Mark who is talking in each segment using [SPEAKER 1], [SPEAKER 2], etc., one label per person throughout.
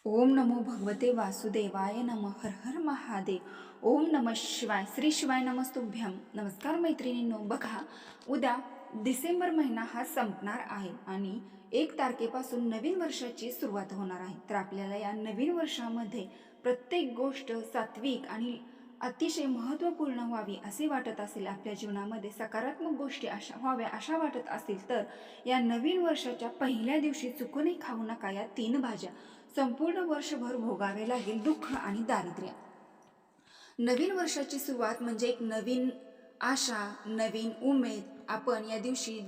[SPEAKER 1] ओम नमो भगवते वासुदेवाय नमः. हर हर महादेव. ओम नमः शिवाय. श्री शिवाय नमस्तुभ्यम. नमस्कार मैत्रिणींनो. बघा, उद्या डिसेंबर महिना हा संपणार आहे आणि 1 तारखेपासून नवीन वर्षाची सुरुवात होणार आहे. तर आपल्याला या नवीन वर्षामध्ये प्रत्येक गोष्ट सात्विक आणि अतिशय महत्त्वपूर्ण व्हावी असे वाटत असेल, आपल्या जीवनामध्ये सकारात्मक गोष्टी अशा व्हाव्या अशा वाटत असतील, तर या नवीन वर्षाच्या पहिल्या दिवशी चुकूनही खाऊ नका या 3 भाज्या. संपूर्ण वर्षभर भोगावे लागेल दुःख आणि दारिद्र्य. नवीन वर्षाची सुरुवात म्हणजे एक नवीन आशा, नवीन उमेद. आपण या दिवशी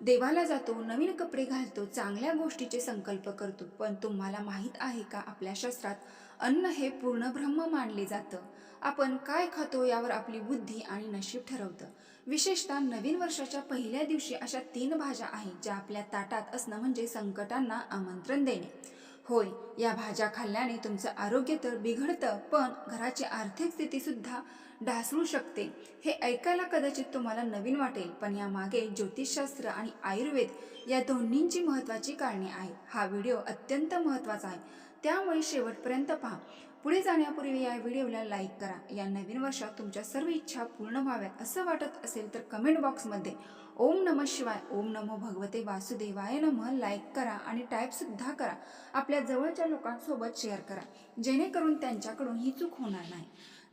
[SPEAKER 1] देवाला जातो, नवीन कपडे घालतो, चांगल्या गोष्टीचे संकल्प करतो. पण तुम्हाला माहीत आहे का, आपल्या शास्त्रात अन्न हे पूर्ण ब्रह्म मानले जातं. आपण काय खातो यावर आपली बुद्धी आणि नशीब ठरवतं. विशेषतः नवीन वर्षाच्या पहिल्या दिवशी अशा 3 भाज्या आहेत ज्या आपल्या ताटात असणं म्हणजे संकटांना आमंत्रण देणे. होय, या भाज्या खाल्ल्याने तुमचं आरोग्य तर बिघडतं, पण घराची आर्थिक स्थिती सुद्धा ढासळू शकते. हे ऐकायला कदाचित तुम्हाला नवीन वाटेल, पण यामागे ज्योतिषशास्त्र आणि आयुर्वेद या दोन्हींची महत्त्वाची कारणे आहेत. हा व्हिडिओ अत्यंत महत्त्वाचा आहे, त्यामुळे शेवटपर्यंत पहा. पुढे जाण्यापूर्वी या व्हिडिओला लाईक करा. या नवीन वर्षात तुमच्या सर्व इच्छा पूर्ण व्हाव्यात असं वाटत असेल तर कमेंट बॉक्समध्ये ओम नमः शिवाय, ओम नमो भगवते वासुदेवाय नमः लाईक करा आणि टाईपसुद्धा करा. आपल्या जवळच्या लोकांसोबत शेअर करा, जेणेकरून त्यांच्याकडून ही चूक होणार नाही.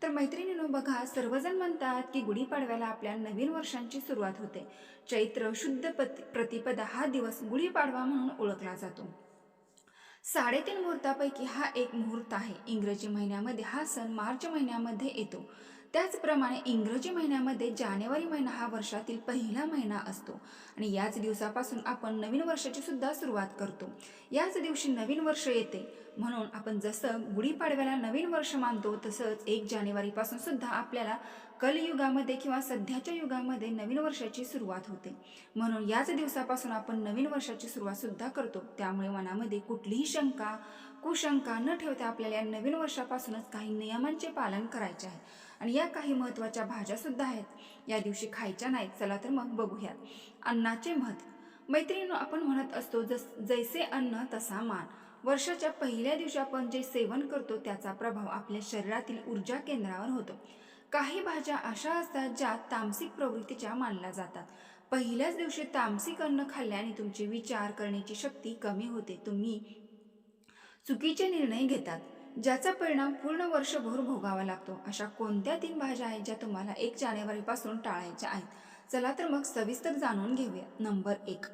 [SPEAKER 1] तर मैत्रिणींनो, बघा, सर्वजण म्हणतात की गुढीपाडव्याला आपल्या नवीन वर्षांची सुरुवात होते. चैत्र शुद्ध प्रतिपदा हा दिवस गुढीपाडवा म्हणून ओळखला जातो. 3.5 मुहूर्तापैकी हा एक मुहूर्त आहे. इंग्रजी महिन्यामध्ये हा सण मार्च महिन्यामध्ये येतो. त्याचप्रमाणे इंग्रजी महिन्यामध्ये जानेवारी महिना हा वर्षातील पहिला महिना असतो आणि याच दिवसापासून आपण नवीन वर्षाची सुद्धा सुरुवात करतो. याच दिवशी नवीन वर्ष येते, म्हणून आपण जसं गुढीपाडव्याला नवीन वर्ष मानतो, तसंच 1 जानेवारीपासून सुद्धा आपल्याला कलयुगामध्ये किंवा सध्याच्या युगामध्ये नवीन वर्षाची सुरुवात होते. म्हणून याच दिवसापासून आपण नवीन वर्षाची सुरुवात सुद्धा करतो. त्यामुळे मनामध्ये कुठलीही शंका, कुशंका न ठेवता आपल्याला या नवीन वर्षापासूनच काही नियमांचे पालन करायचे आहे. आणि या काही महत्त्वाच्या भाज्या सुद्धा आहेत, या दिवशी खायच्या नाहीत. चला तर मग बघूयात. अन्नाचे महत्त्व. मैत्रिणींनो, आपण म्हणत असतो जैसे अन्न तसा मान. वर्षाच्या पहिल्या दिवशी आपण जे सेवन करतो त्याचा प्रभाव आपल्या शरीरातील ऊर्जा केंद्रावर होतो. काही भाज्या अशा असतात ज्या तामसिक प्रवृत्तीच्या मानल्या जातात. पहिल्याच दिवशी तामसिक अन्न खाल्ल्याने तुमची विचार करण्याची शक्ती कमी होते. तुम्ही चुकीचे निर्णय घेतात, ज्याचा परिणाम पूर्ण वर्षभर भोगावा लागतो. अशा कोणत्या 3 भाज्या आहेत ज्या तुम्हाला 1 जानेवारीपासून टाळायच्या आहेत? चला तर मग सविस्तर जाणून घेऊया. नंबर 1,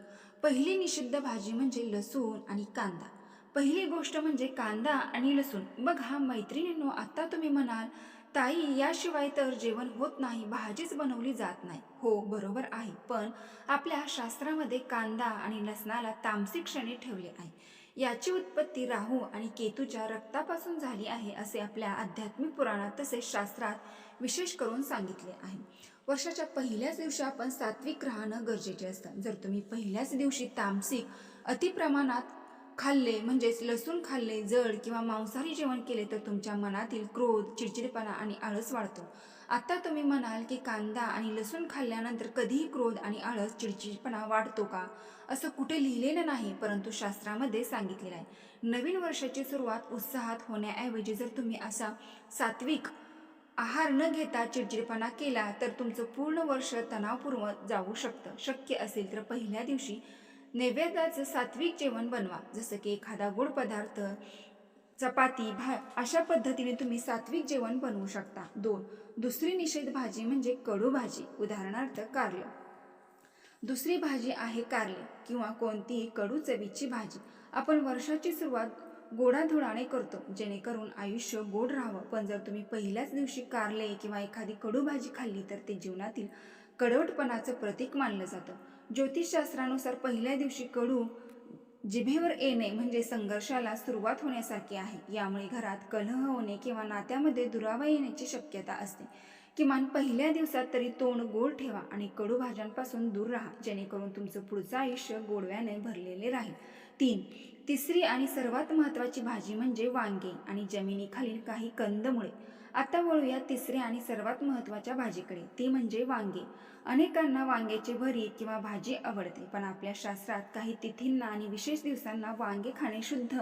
[SPEAKER 1] पहिली निषिद्ध भाजी म्हणजे लसूण आणि कांदा. पहिली गोष्ट म्हणजे कांदा आणि लसूण. बघा मैत्रिणींनो, आता तुम्ही म्हणाल, ताई, याशिवाय तर जेवण होत नाही, भाजीच बनवली जात नाही. हो, बरोबर आहे, पण आपल्या शास्त्रामध्ये कांदा आणि लसणाला तामसिक श्रेणी ठेवले आहे. याची उत्पत्ती राहू आणि केतूच्या रक्तापासून झाली आहे असे आपल्या आध्यात्मिक पुराणात तसेच शास्त्रात विशेष करून सांगितले आहे. वर्षाच्या पहिल्याच दिवशी आपण सात्विक राहणं गरजेचे असतं. जर तुम्ही पहिल्याच दिवशी तामसिक अतिप्रमाणात खाल्ले, म्हणजेच लसूण खाल्ले, जड किंवा मांसाहारी जेवण केले, तर तुमच्या मनातील क्रोध, चिडचिडपणा आणि आळस वाढतो. आता तुम्ही म्हणाल की कांदा आणि लसूण खाल्ल्यानंतर कधीही क्रोध आणि आळस, चिडचिडपणा वाढतो का? असं कुठे लिहिलेलं नाही, परंतु शास्त्रामध्ये सांगितलेलं आहे. नवीन वर्षाची सुरुवात उत्साहात होण्याऐवजी जर तुम्ही असा सात्विक आहार न घेता चिडचिडपणा केला, तर तुमचं पूर्ण वर्ष तणावपूर्ण जाऊ शकतं. शक्य असेल तर पहिल्या दिवशी नैवेद्याचं सात्विक जेवण बनवा, जसं की एखादा गोड पदार्थ, चपाती, अशा पद्धतीने तुम्ही सात्विक जेवण बनवू शकता. 2, दुसरी निषेध भाजी म्हणजे कडू भाजी, उदाहरणार्थ कारलं. दुसरी भाजी आहे कारले किंवा कोणतीही कडू चवीची भाजी. आपण वर्षाची सुरुवात गोडाधोडाने करतो, जेणेकरून आयुष्य गोड राहावं. पण जर तुम्ही पहिल्याच दिवशी कारले किंवा एखादी कडू भाजी खाल्ली, तर ते जीवनातील कडवटपणाचं प्रतीक मानलं जातं. ज्योतिषशास्त्रानुसार पहिल्या दिवशी कडू जिभेवर येणे म्हणजे संघर्षाला सुरुवात होण्यासारखे आहे. यामुळे घरात कलह होणे किंवा नात्यामध्ये दुरावा येण्याची शक्यता असते. किमान पहिल्या दिवसात तरी तोंड गोड ठेवा आणि कडू भाज्यांपासून दूर राहा, जेणेकरून तुमचं पुढचं आयुष्य गोडव्याने भरलेले राहील. 3, तिसरी आणि सर्वात महत्त्वाची भाजी म्हणजे वांगे आणि जमिनीखालील काही कंदमुळे. आता वळूया तिसऱ्या आणि सर्वात महत्त्वाच्या भाजीकडे, ती म्हणजे वांगे. अनेकांना वांग्याची भरीत किंवा भाजी आवडते, पण आपल्या शास्त्रात काही तिथींना आणि विशेष दिवसांना वांगे खाणे शुद्ध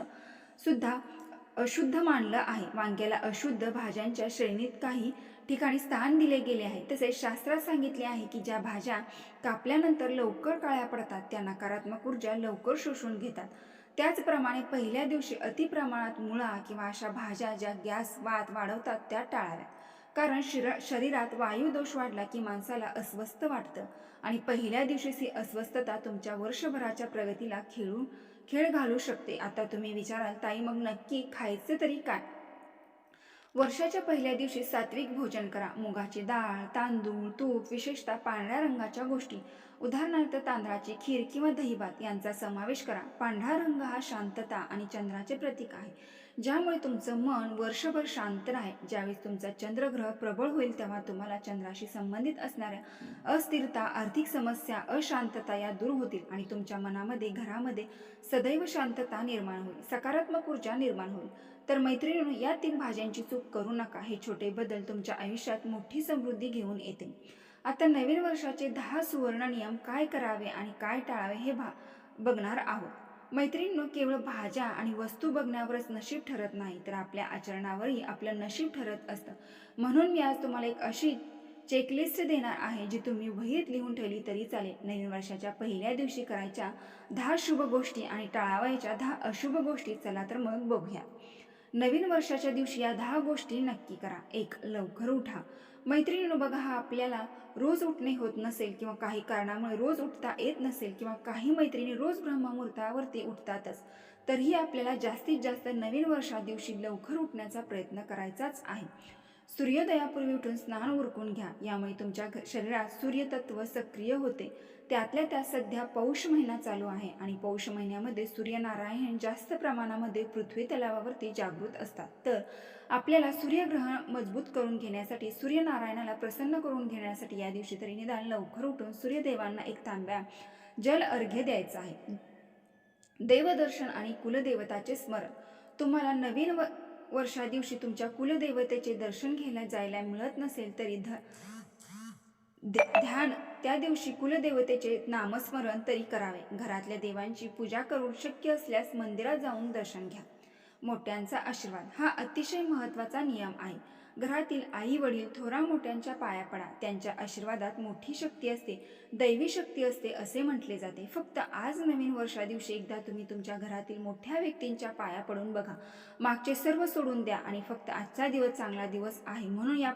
[SPEAKER 1] सुद्धा अशुद्ध मानलं आहे. वांग्याला अशुद्ध भाज्यांच्या श्रेणीत काही ठिकाणी स्थान दिले गेले आहे. तसेच शास्त्रात सांगितले आहे की ज्या भाज्या कापल्यानंतर लवकर काळ्या पडतात त्या नकारात्मक ऊर्जा लवकर शोषून घेतात. त्याचप्रमाणे पहिल्या दिवशी अतिप्रमाणात मुळा किंवा अशा भाज्या ज्या गॅस वात वाढवतात त्या टाळाव्यात. कारण शरीरात वायू दोष वाढला की माणसाला अस्वस्थ वाटतं आणि पहिल्या दिवशीच ही अस्वस्थता तुमच्या वर्षभराच्या प्रगतीला खेळ घालू शकते. आता तुम्ही विचाराल, ताई मग नक्की खायचं तरी काय? वर्षाच्या पहिल्या दिवशी सात्विक भोजन करा. मुगाची डाळ, तांदूळ, तूप, विशेषतः पांढऱ्या रंगाच्या गोष्टी, उदाहरणार्थ तांदळाची खीर किंवा दहीभात यांचा समावेश करा. पांढरा रंग हा शांतता आणि चंद्राचे प्रतीक आहे, ज्यामुळे तुमचं मन वर्षभर शांत राहील. ज्यावेळेस तुमचा चंद्रग्रह प्रबळ होईल तेव्हा तुम्हाला चंद्राशी संबंधित असणाऱ्या अस्थिरता, आर्थिक समस्या, अशांतता या दूर होतील आणि तुमच्या मनामध्ये, घरामध्ये सदैव शांतता निर्माण होईल, सकारात्मक ऊर्जा निर्माण होईल. तर मैत्रिणींनो, या 3 भाज्यांची चूक करू नका. हे छोटे बदल तुमच्या आयुष्यात मोठी समृद्धी घेऊन येतील. आता नवीन वर्षाचे 10 सुवर्ण नियम काय करावे आणि काय टाळावे हे बघणार आहोत. मैत्रिणींनो, केवळ भाज्या आणि वस्तू बघण्यावरच नशीब ठरत नाही, तर आपल्या आचरणावरही आपलं नशीब ठरत असतं. म्हणून मी आज तुम्हाला एक अशी चेकलिस्ट देणार आहे जी तुम्ही वहीत लिहून ठेवली तरी चालेल. नवीन वर्षाच्या पहिल्या दिवशी करायच्या 10 शुभ गोष्टी आणि टाळावायच्या 10 अशुभ गोष्टी. चला तर मग बघूया. नवीन वर्षाच्या दिवशी या 10 गोष्टी नक्की करा. 1. लवकर उठा. मैत्रिणींनो बघा, हा आपल्याला रोज उठणे होत नसेल किंवा काही कारणामुळे रोज उठता येत नसेल किंवा काही मैत्रिणी रोज ब्रह्ममुहूर्तावरती उठतातच, तरीही आपल्याला जास्तीत जास्त नवीन वर्षा दिवशी लवकर उठण्याचा प्रयत्न करायचाच आहे. सूर्योदयापूर्वी उठून स्नान उरकून घ्या. यामुळे तुमच्या शरीरात सूर्यतत्व सक्रिय होते. त्यातल्या त्यात सध्या पौष महिना चालू आहे आणि पौष महिन्यामध्ये सूर्यनारायण जास्त प्रमाणामध्ये पृथ्वी तलावावरती जागृत असतात. तर आपल्याला सूर्यग्रहण मजबूत करून घेण्यासाठी, सूर्यनारायणाला प्रसन्न करून घेण्यासाठी या दिवशी तरी निदान लवकर उठून सूर्यदेवांना एक तांब्या जल अर्घ्य द्यायचं आहे. देवदर्शन आणि कुलदेवताचे स्मरण. तुम्हाला नवीन वर्षा दिवशी तुमच्या कुलदेवतेचे दर्शन घ्यायला जायला मिळत नसेल तरी ध्यान त्या दिवशी कुलदेवतेचे नामस्मरण तरी करावे. घरातल्या देवांची पूजा करून शक्य असल्यास मंदिरात जाऊन दर्शन घ्या. मोठ्यांचा आशीर्वाद हा अतिशय महत्त्वाचा नियम आहे. घरातील आई वडील थोरा मोठ्यांच्या पाया पडा. त्यांच्या आशीर्वादात मोठी शक्ती असते, दैवी शक्ती असते असे म्हटले जाते. फक्त आज नवीन वर्षा दिवशी एकदा तुम्ही तुमच्या घरातील मोठ्या व्यक्तींच्या पाया पडून बघा. मागचे सर्व सोडून द्या आणि फक्त आजचा दिवस चांगला दिवस आहे म्हणून या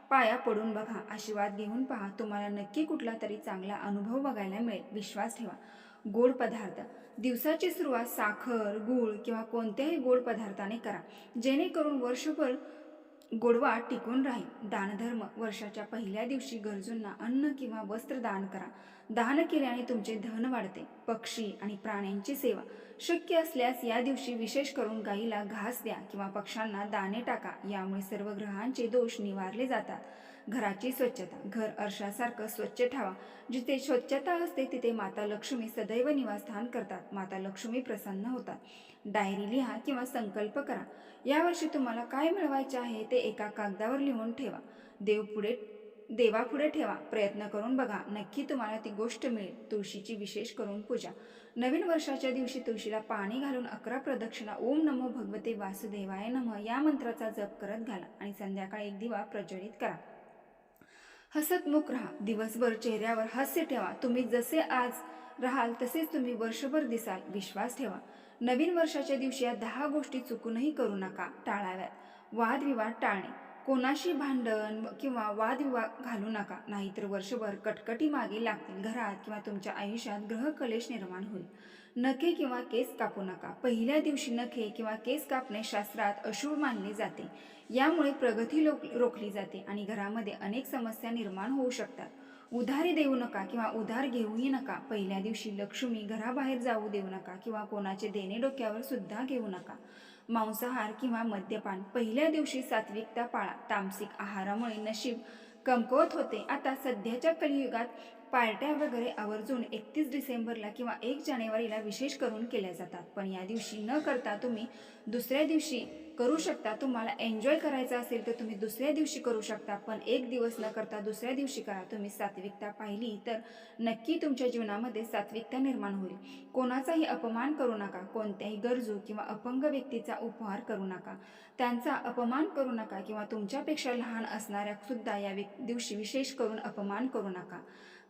[SPEAKER 1] पाया पडून बघा. आशीर्वाद घेऊन पहा. तुम्हाला नक्की कुठला तरी चांगला अनुभव बघायला मिळेल. विश्वास ठेवा. गोड पदार्थ. दिवसाची सुरुवात साखर, गूळ किंवा कोणत्याही गोड पदार्थाने करा, जेणेकरून वर्षभर गोडवा टिकून राहील. दानधर्म. वर्षाच्या पहिल्या दिवशी गरजूंना अन्न किंवा वस्त्र दान करा. दान केल्याने तुमचे धन वाढते. पक्षी आणि प्राण्यांची सेवा. शक्य असल्यास या दिवशी विशेष करून गाईला घास द्या किंवा पक्ष्यांना दाणे टाका. यामुळे सर्व ग्रहांचे दोष निवारले जातात. घराची स्वच्छता. घर आरशासारखं स्वच्छ ठेवा. जिथे स्वच्छता असते तिथे माता लक्ष्मी सदैव निवासस्थान करतात. माता लक्ष्मी प्रसन्न होतात. डायरी लिहा किंवा संकल्प करा. यावर्षी तुम्हाला काय मिळवायचे आहे ते एका कागदावर लिहून ठेवा. देवापुढे ठेवा. प्रयत्न करून बघा, नक्की तुम्हाला ती गोष्ट मिळेल. तुळशीची विशेष करून पूजा. नवीन वर्षाच्या दिवशी तुळशीला पाणी घालून 11 प्रदक्षिणा ओम नमो भगवते वासुदेवाय नमः या मंत्राचा जप करत घाला आणि संध्याकाळी एक दिवा प्रज्वलित करा. हसतमुख राहा. दिवसभर चेहऱ्यावर हास्य ठेवा. तुम्ही जसे आज राहाल तसेच तुम्ही वर्षभर दिसाल. विश्वास ठेवा. नवीन वर्षाच्या दिवशी या 10 गोष्टी चुकूनही करू नका, टाळाव्यात. वादविवाद टाळणे. कोणाशी भांडण किंवा वादविवाद घालू नका, नाहीतर वर्षभर कटकटी मागे लागतील. घरात किंवा तुमच्या आयुष्यात ग्रह कलेश निर्माण होईल. नखे किंवा केस कापू नका. पहिल्या दिवशी नखे किंवा केस कापणे शास्त्रात अशुभ मानले जाते. यामुळे प्रगती रोखली जाते आणि घरामध्ये अनेक समस्या निर्माण होऊ शकतात. उधारी देऊ नका किंवा उधार घेऊही नका. पहिल्या दिवशी लक्ष्मी घराबाहेर जाऊ देऊ नका किंवा कोणाचे देणे डोक्यावर सुद्धा घेऊ नका. मांसाहार किंवा मद्यपान. पहिल्या दिवशी सात्विकता पाळा. तामसिक आहारामुळे नशीब कमकुवत होते. आता सध्याच्या कलियुगात पार्ट्या वगैरे आवर्जून 31 डिसेंबरला किंवा 1 जानेवारीला विशेष करून केल्या जातात. पण या दिवशी न करता तुम्ही दुसऱ्या दिवशी करू शकता. तुम्हाला एन्जॉय करायचा असेल तर तुम्ही दुसऱ्या दिवशी करू शकता, पण एक दिवस न करता दुसऱ्या दिवशी करा. तुम्ही सात्विकता पाहिली तर नक्की तुमच्या जीवनामध्ये सात्विकता निर्माण होईल. कोणाचाही अपमान करू नका. कोणत्याही गरजू किंवा अपंग व्यक्तीचा उपहार करू नका. त्यांचा अपमान करू नका किंवा तुमच्यापेक्षा लहान असणाऱ्या सुद्धा या दिवशी विशेष करून अपमान करू नका.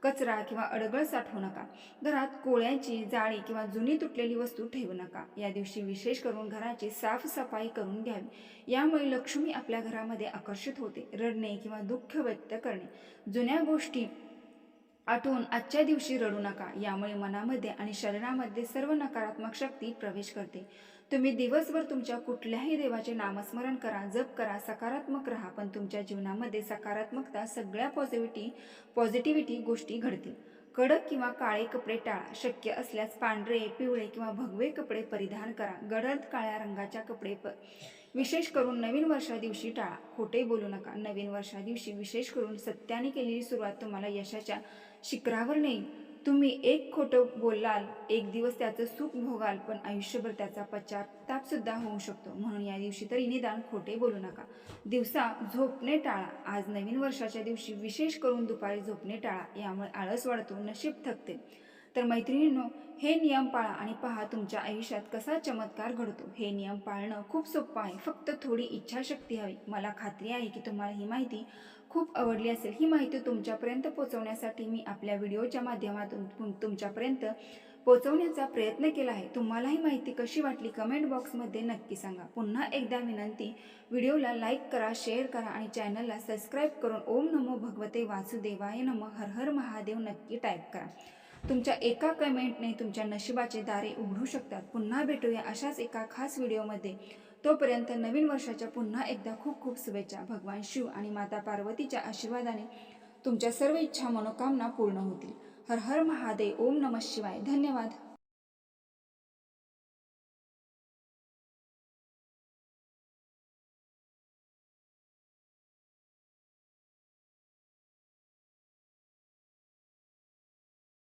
[SPEAKER 1] कचरा किंवा अडगळ साठवू नका. घरात कोळ्याची जाळी किंवा जुनी तुटलेली वस्तू ठेवू नका. या दिवशी विशेष करून घराची साफसफाई करून घ्यावी. यामुळे लक्ष्मी आपल्या घरामध्ये आकर्षित होते. रडणे किंवा दुःख व्यक्त करणे, जुन्या गोष्टी आठवून आजच्या दिवशी रडू नका. यामुळे मनामध्ये आणि शरीरामध्ये सर्व नकारात्मक शक्ती प्रवेश करते. तुम्ही दिवसभर तुमच्या कुठल्याही देवाचे नामस्मरण करा, जप करा, सकारात्मक राहा, पण तुमच्या जीवनामध्ये सकारात्मकता, सगळ्या पॉझिटिव्हिटी गोष्टी घडतील. कडक किंवा काळे कपडे टाळा. शक्य असल्यास पांढरे, पिवळे किंवा भगवे कपडे परिधान करा. गडद काळ्या रंगाच्या कपडे विशेष करून नवीन वर्षा दिवशी टाळा. खोटे बोलू नका. नवीन वर्षा दिवशी विशेष करून सत्याने केलेली सुरुवात तुम्हाला यशाच्या शिखरावर नेईल. तुम्ही एक खोटं बोलाल, एक दिवस त्याचं सुख भोगाल, पण आयुष्यभर त्याचा पश्चाताप सुद्धा होऊ शकतो. म्हणून या दिवशी तरी निदान खोटे बोलू नका. दिवसा झोपणे टाळा. आज नवीन वर्षाच्या दिवशी विशेष करून दुपारी झोपणे टाळा. यामुळे आळस वाढतो, नशीब थकते. तर मैत्रिणींनो, हे नियम पाळा आणि पहा तुमच्या आयुष्यात कसा चमत्कार घडतो. हे नियम पाळणं खूप सोपं आहे, फक्त थोडी इच्छाशक्ती हवी. मला खात्री आहे की तुम्हाला ही माहिती खूप आवडली असेल. ही माहिती तुमच्यापर्यंत पोहोचवण्यासाठी मी आपल्या व्हिडिओच्या माध्यमातून तुमच्यापर्यंत पोहोचवण्याचा प्रयत्न केला आहे. तुम्हाला ही माहिती कशी वाटली कमेंट बॉक्समध्ये नक्की सांगा. पुन्हा एकदा विनंती, व्हिडिओला लाईक करा, शेअर करा आणि चॅनलला सबस्क्राईब करून ओम नमो भगवते वासुदेवाय नमः हर हर महादेव नक्की टाईप करा. तुमच्या एका कमेंटने तुमच्या नशिबाचे दारे उघडू शकतात. पुन्हा भेटूया अशाच एका खास व्हिडिओमध्ये. तोपर्यंत नवीन वर्षाच्या पुन्हा एकदा खूप खूप शुभेच्छा. भगवान शिव आणि माता पार्वतीच्या आशीर्वादाने तुमच्या सर्व इच्छा मनोकामना पूर्ण होतील. हर हर महादेव. ओम नमः शिवाय. धन्यवाद.